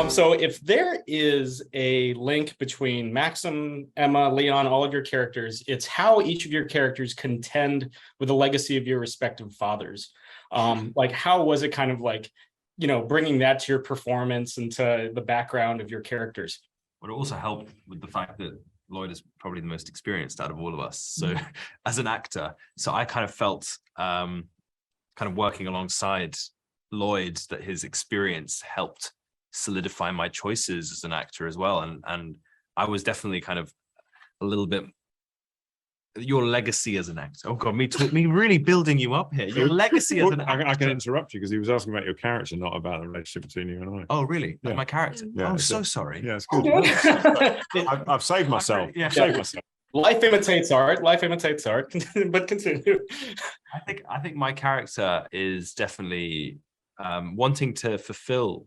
So if there is a link between Maxim, Ema, Leon, all of your characters, it's how each of your characters contend with the legacy of your respective fathers. Like, how was it kind of like, bringing that to your performance and to the background of your characters? But it also helped with the fact that Lloyd is probably the most experienced out of all of us. So as an actor, so I kind of felt kind of working alongside Lloyd that his experience helped solidify my choices as an actor as well. And I was definitely kind of a little bit your legacy as an actor. Oh God, me really building you up here. Your legacy as an actor. I can interrupt you because he was asking about your character, not about the relationship between you and I. Oh, really? Yeah. My character? Yeah, I'm so sorry. Yeah, it's good. I've saved myself. Yeah. I've saved myself. Life imitates art. Life imitates art. But continue. I think my character is definitely wanting to fulfill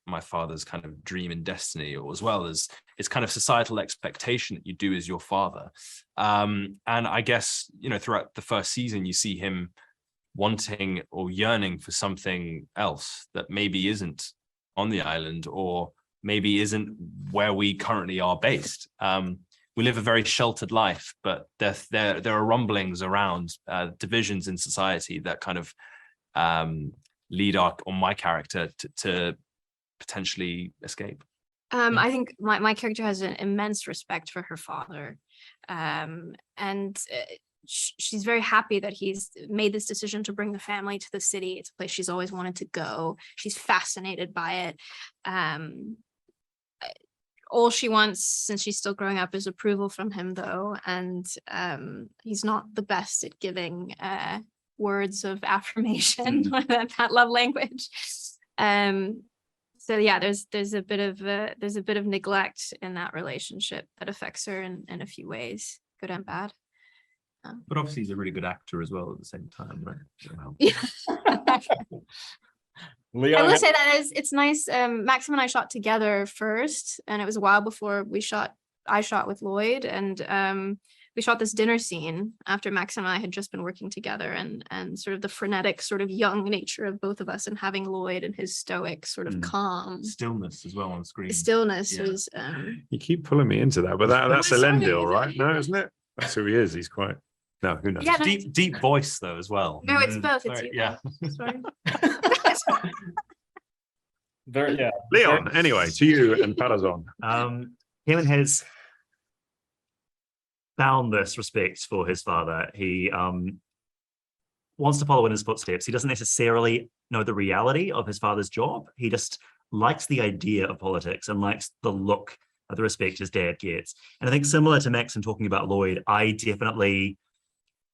my father's kind of dream and destiny, or as well as it's kind of societal expectation that you do as your father. And I guess, throughout the first season, you see him wanting or yearning for something else that maybe isn't on the island, or maybe isn't where we currently are based. We live a very sheltered life, but there are rumblings around divisions in society that kind of lead on my character to potentially escape. I think my character has an immense respect for her father, and she's very happy that he's made this decision to bring the family to the city. It's a place she's always wanted to go. She's fascinated by it. All she wants, since she's still growing up, is approval from him, though, and he's not the best at giving words of affirmation, that love language. So yeah, there's a bit of neglect in that relationship that affects her in a few ways, good and bad. But obviously he's a really good actor as well at the same time, right? Yeah. Leon, I will say that it's nice. Maxim and I shot together first, and it was a while before I shot with Lloyd, and we shot this dinner scene after Maxim and I had just been working together, and sort of the frenetic, sort of young nature of both of us, and having Lloyd and his stoic, sort of calm stillness as well on screen. Stillness was. You keep pulling me into that, but that's Elendil, right? No, isn't it? That's who he is. He's quite. No, who knows? Yeah, no, deep voice though as well. No, it's both. Sorry, It's yeah. Sorry. Leon, anyway, to you and Palazon. Kemen has boundless respect for his father. He wants to follow in his footsteps. He doesn't necessarily know the reality of his father's job. He just likes the idea of politics and likes the look of the respect his dad gets. And I think similar to Max and talking about Lloyd, I definitely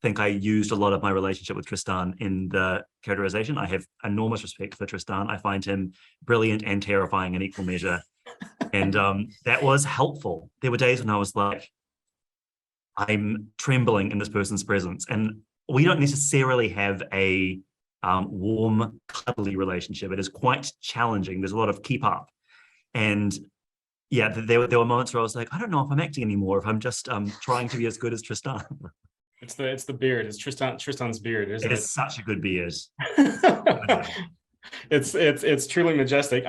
think I used a lot of my relationship with Tristan in the characterization. I have enormous respect for Tristan. I find him brilliant and terrifying in equal measure. And that was helpful. There were days when I was like, I'm trembling in this person's presence. And we don't necessarily have a warm, cuddly relationship. It is quite challenging. There's a lot of keep up. And yeah, there were moments where I was like, I don't know if I'm acting anymore, if I'm just trying to be as good as Tristan. It's the beard. It's Tristan's beard, isn't it? It is such a good beard. It's truly majestic.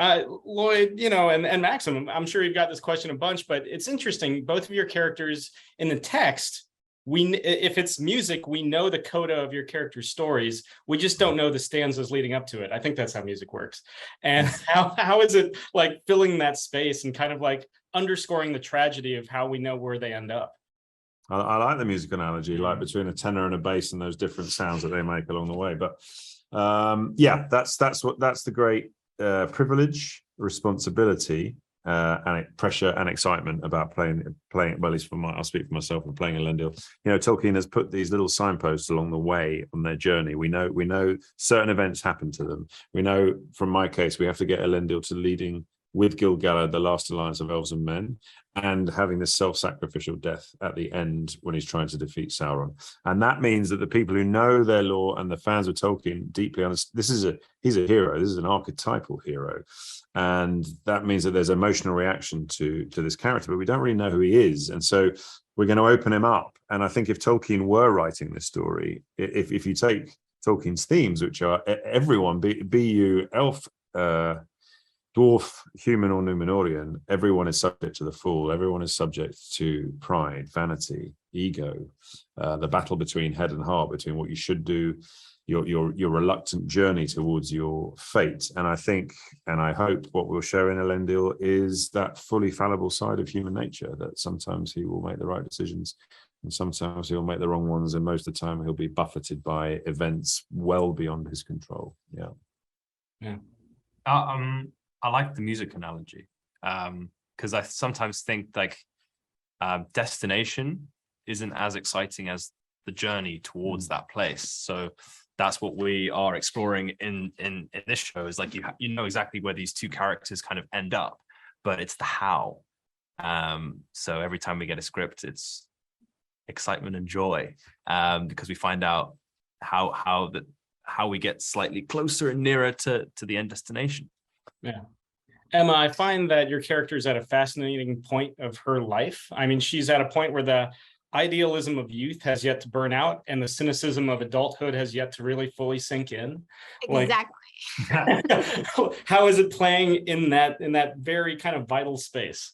Lloyd, and Maxim, I'm sure you've got this question a bunch, but it's interesting. Both of your characters in the text, if it's music, we know the coda of your character's stories. We just don't know the stanzas leading up to it. I think that's how music works. And how is it like filling that space and kind of like underscoring the tragedy of how we know where they end up? I like the music analogy, like between a tenor and a bass and those different sounds that they make along the way. But yeah, that's the great privilege, responsibility, and pressure and excitement about playing. Well, at least I'll speak for myself and playing Elendil. Tolkien has put these little signposts along the way on their journey. We know certain events happen to them. We know, from my case, we have to get Elendil to leading with Gil-galad, the last alliance of elves and men, and having this self-sacrificial death at the end when he's trying to defeat Sauron. And that means that the people who know their lore and the fans of Tolkien deeply understand, he's a hero, this is an archetypal hero. And that means that there's emotional reaction to this character, but we don't really know who he is. And so we're going to open him up. And I think if Tolkien were writing this story, if you take Tolkien's themes, which are everyone, be you elf dwarf, human or Númenórean, everyone is subject to the fall. Everyone is subject to pride, vanity, ego, the battle between head and heart, between what you should do, your reluctant journey towards your fate. And I think, and I hope, what we'll show in Elendil is that fully fallible side of human nature, that sometimes he will make the right decisions and sometimes he'll make the wrong ones, and most of the time he'll be buffeted by events well beyond his control. Yeah. I like the music analogy, because I sometimes think like destination isn't as exciting as the journey towards that place. So that's what we are exploring in this show, is like you know exactly where these two characters kind of end up, but it's the how. So every time we get a script, it's excitement and joy, because we find out how we get slightly closer and nearer to the end destination. Yeah. Emma, I find that your character is at a fascinating point of her life. I mean, she's at a point where the idealism of youth has yet to burn out and the cynicism of adulthood has yet to really fully sink in. Exactly. How is it playing in that very kind of vital space?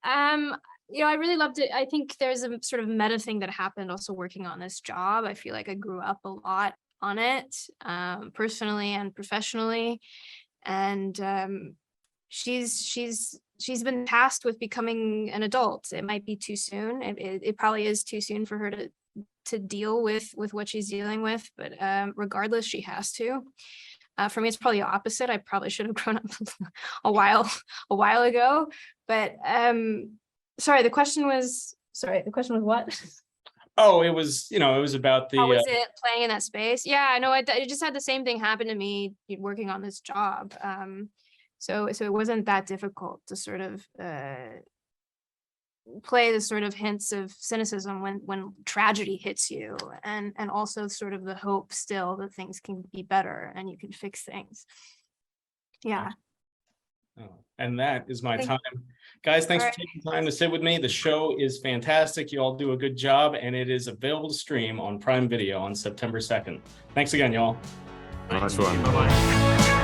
I really loved it. I think there's a sort of meta thing that happened also working on this job. I feel like I grew up a lot on it, personally and professionally. And she's been tasked with becoming an adult. It might be too soon. It probably is too soon for her to deal with what she's dealing with, but regardless, she has to. For me, it's probably the opposite. I probably should have grown up a while ago. But the question was what? Oh, it was about the. How was it playing in that space? Yeah, I know. I just had the same thing happen to me working on this job. So it wasn't that difficult to sort of play the sort of hints of cynicism when tragedy hits you, and also sort of the hope still that things can be better and you can fix things. Yeah. Oh, and that is my time. Guys, thanks for taking time to sit with me. The show is fantastic. You all do a good job, and it is available to stream on Prime Video on September 2nd. Thanks again, y'all. Nice one. Bye-bye.